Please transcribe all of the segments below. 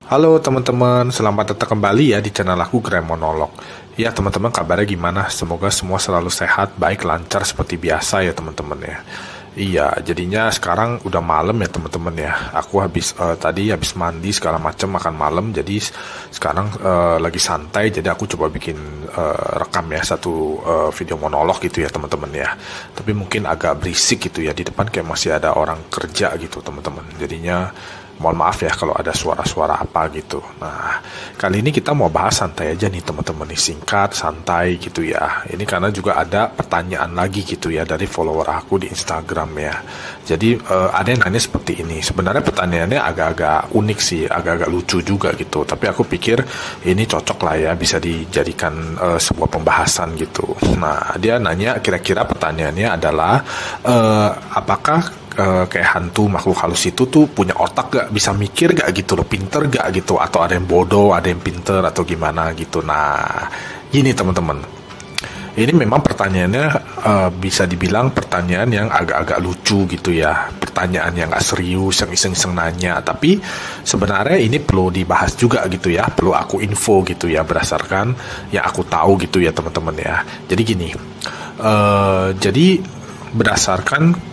Halo teman-teman, selamat datang kembali ya di channel aku Grand Monolog. Ya teman-teman, kabarnya gimana? Semoga semua selalu sehat, baik, lancar seperti biasa ya teman-teman ya. Iya, jadinya sekarang udah malam ya teman-teman ya. Aku tadi habis mandi segala macam, makan malam. Jadi sekarang lagi santai. Jadi aku coba bikin rekam ya satu video monolog gitu ya teman-teman ya. Tapi mungkin agak berisik gitu ya, di depan kayak masih ada orang kerja gitu teman-teman. Jadinya mohon maaf ya kalau ada suara-suara apa gitu. Nah, kali ini kita mau bahas santai aja nih teman-teman nih, singkat, santai gitu ya. Ini karena juga ada pertanyaan lagi gitu ya dari follower aku di Instagram ya. Jadi ada yang nanya seperti ini. Sebenarnya pertanyaannya agak-agak unik sih, agak-agak lucu juga gitu. Tapi aku pikir ini cocok lah ya, bisa dijadikan sebuah pembahasan gitu. Nah, dia nanya kira-kira pertanyaannya adalah apakah kayak hantu makhluk halus itu tuh punya otak gak, bisa mikir gak gitu loh, pinter gak gitu, atau ada yang bodoh, ada yang pinter atau gimana gitu. Nah, gini teman-teman, ini memang pertanyaannya bisa dibilang pertanyaan yang agak-agak lucu gitu ya, pertanyaan yang gak serius, yang iseng-iseng nanya, tapi sebenarnya ini perlu dibahas juga gitu ya, perlu aku info gitu ya, berdasarkan yang aku tahu gitu ya teman-teman ya. Jadi gini, jadi berdasarkan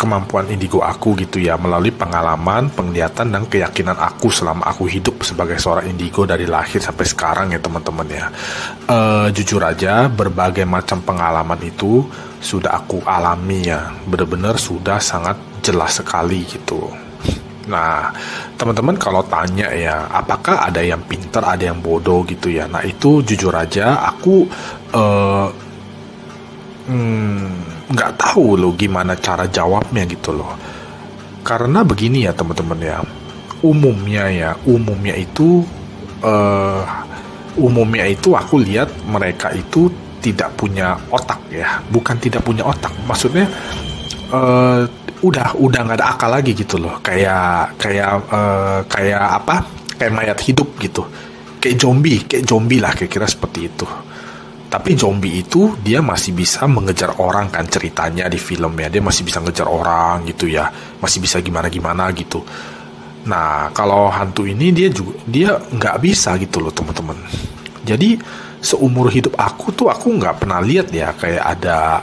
kemampuan indigo aku gitu ya, melalui pengalaman, penglihatan, dan keyakinan aku selama aku hidup sebagai seorang indigo dari lahir sampai sekarang ya teman-teman ya. Jujur aja, berbagai macam pengalaman itu sudah aku alami ya, benar-benar sudah sangat jelas sekali gitu. Nah, teman-teman kalau tanya ya, apakah ada yang pintar, ada yang bodoh gitu ya. Nah, itu jujur aja aku nggak tahu loh gimana cara jawabnya gitu loh. Karena begini ya teman-teman ya, umumnya itu eh, umumnya itu aku lihat mereka itu tidak punya otak ya, bukan tidak punya otak, maksudnya eh, udah nggak ada akal lagi gitu loh, kayak apa, kayak mayat hidup gitu, kayak zombie lah, kira-kira seperti itu. Tapi zombie itu dia masih bisa mengejar orang kan, ceritanya di filmnya dia masih bisa ngejar orang gitu ya, masih bisa gimana-gimana gitu. Nah, kalau hantu ini dia nggak bisa gitu loh teman-teman. Jadi seumur hidup aku tuh aku nggak pernah lihat ya kayak ada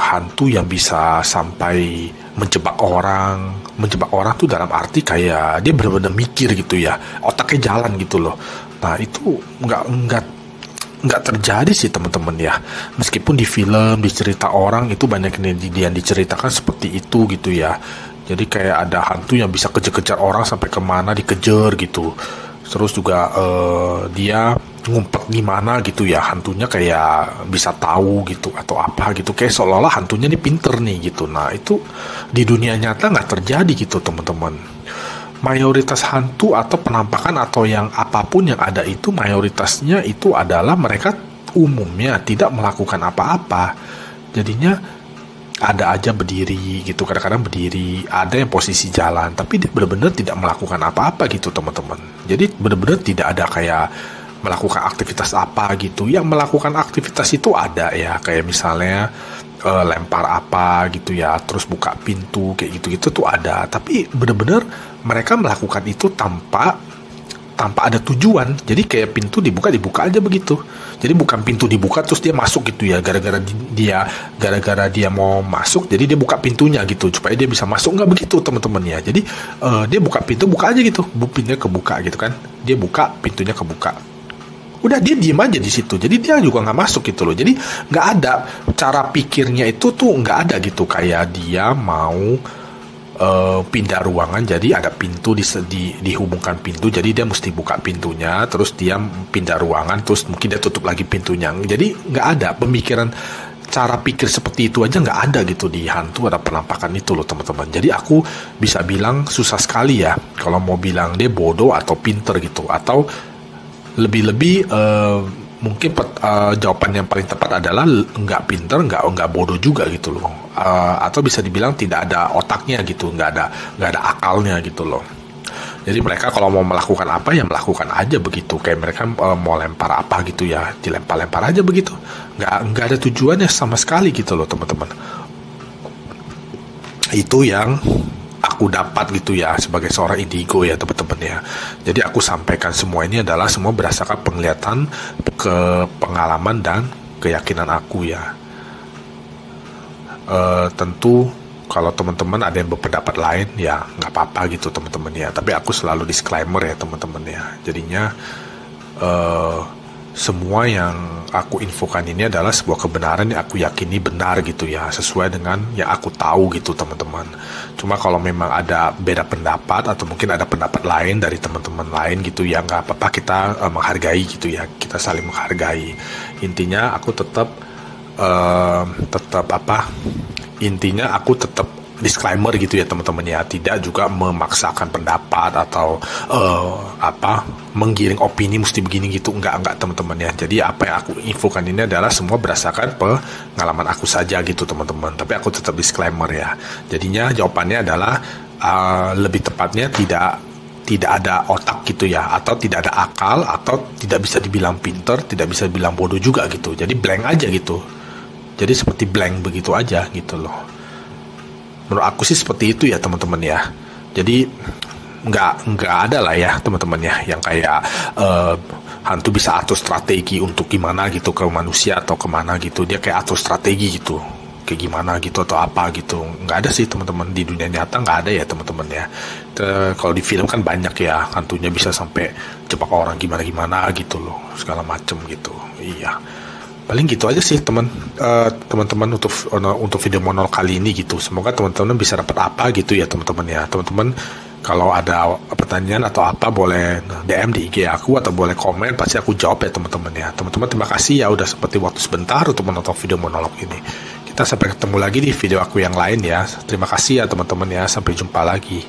hantu yang bisa sampai menjebak orang tuh, dalam arti kayak dia benar-benar mikir gitu ya, otaknya jalan gitu loh. Nah, itu nggak terjadi sih teman-teman ya. Meskipun di film, di cerita orang itu banyak yang diceritakan seperti itu gitu ya. Jadi kayak ada hantu yang bisa kejar-kejar orang sampai kemana dikejar gitu. Terus juga dia ngumpet di mana gitu ya, hantunya kayak bisa tahu gitu atau apa gitu, kayak seolah-olah hantunya ini pinter nih gitu. Nah, itu di dunia nyata nggak terjadi gitu teman-teman. Mayoritas hantu atau penampakan atau yang apapun yang ada itu, mayoritasnya itu adalah mereka umumnya tidak melakukan apa-apa. Jadinya ada aja berdiri gitu, kadang-kadang berdiri, ada yang posisi jalan, tapi dia benar-benar tidak melakukan apa-apa gitu teman-teman. Jadi benar-benar tidak ada kayak melakukan aktivitas apa gitu. Yang melakukan aktivitas itu ada ya, kayak misalnya lempar apa gitu ya, terus buka pintu kayak gitu-gitu tuh ada. Tapi bener-bener mereka melakukan itu tanpa ada tujuan. Jadi kayak pintu dibuka aja begitu. Jadi bukan pintu dibuka terus dia masuk gitu ya, gara-gara dia mau masuk, jadi dia buka pintunya gitu supaya dia bisa masuk, nggak begitu teman-teman ya. Jadi dia buka pintu, buka aja gitu, pintunya kebuka gitu kan, dia buka pintunya kebuka, udah dia diem aja di situ. Jadi dia juga nggak masuk gitu loh. Jadi nggak ada cara pikirnya itu tuh, nggak ada gitu kayak dia mau pindah ruangan, jadi ada pintu dihubungkan pintu, jadi dia mesti buka pintunya, terus dia pindah ruangan, terus mungkin dia tutup lagi pintunya. Jadi nggak ada pemikiran, cara pikir seperti itu aja nggak ada gitu di hantu ada penampakan itu loh teman-teman. Jadi aku bisa bilang susah sekali ya kalau mau bilang dia bodoh atau pinter gitu, atau lebih-lebih mungkin jawaban yang paling tepat adalah nggak pinter, nggak bodoh juga gitu loh. Atau bisa dibilang tidak ada otaknya gitu, nggak ada akalnya gitu loh. Jadi mereka kalau mau melakukan apa ya melakukan aja begitu, kayak mereka mau lempar apa gitu ya, dilempar-lempar aja begitu, nggak ada tujuannya sama sekali gitu loh teman-teman. Itu yang aku dapat gitu ya sebagai seorang indigo ya teman-teman ya. Jadi aku sampaikan semua ini adalah semua berdasarkan penglihatan, ke pengalaman dan keyakinan aku ya. Tentu kalau teman-teman ada yang berpendapat lain ya nggak apa-apa gitu teman-teman ya. Tapi aku selalu disclaimer ya teman-teman ya. Jadinya semua yang aku infokan ini adalah sebuah kebenaran yang aku yakini benar gitu ya, sesuai dengan yang aku tahu gitu teman-teman. Cuma kalau memang ada beda pendapat atau mungkin ada pendapat lain dari teman-teman lain gitu ya, nggak apa-apa, kita menghargai gitu ya, kita saling menghargai. Intinya aku tetap intinya aku tetap disclaimer gitu ya teman-teman ya, tidak juga memaksakan pendapat atau menggiring opini mesti begini gitu, enggak teman-teman ya. Jadi apa yang aku infokan ini adalah semua berdasarkan pengalaman aku saja gitu teman-teman, tapi aku tetap disclaimer ya. Jadinya jawabannya adalah lebih tepatnya tidak ada otak gitu ya, atau tidak ada akal, atau tidak bisa dibilang pinter, tidak bisa dibilang bodoh juga gitu. Jadi blank aja gitu, jadi seperti blank begitu aja gitu loh. Menurut aku sih seperti itu ya teman-teman ya. Jadi nggak ada lah ya teman-teman ya yang kayak hantu bisa atur strategi untuk gimana gitu ke manusia atau kemana gitu. Dia kayak atur strategi gitu, kayak gimana gitu atau apa gitu. Nggak ada sih teman-teman, di dunia nyata nggak ada ya teman-teman ya. Kalau di film kan banyak ya, hantunya bisa sampai jebak orang gimana-gimana gitu loh, segala macem gitu. Iya. Paling gitu aja sih teman-teman untuk video monolog kali ini gitu. Semoga teman-teman bisa dapat apa gitu ya teman-teman ya. Teman-teman kalau ada pertanyaan atau apa boleh DM di IG aku atau boleh komen, pasti aku jawab ya teman-teman ya. Teman-teman terima kasih ya udah seperti waktu sebentar untuk menonton video monolog ini. Kita sampai ketemu lagi di video aku yang lain ya. Terima kasih ya teman-teman ya, sampai jumpa lagi.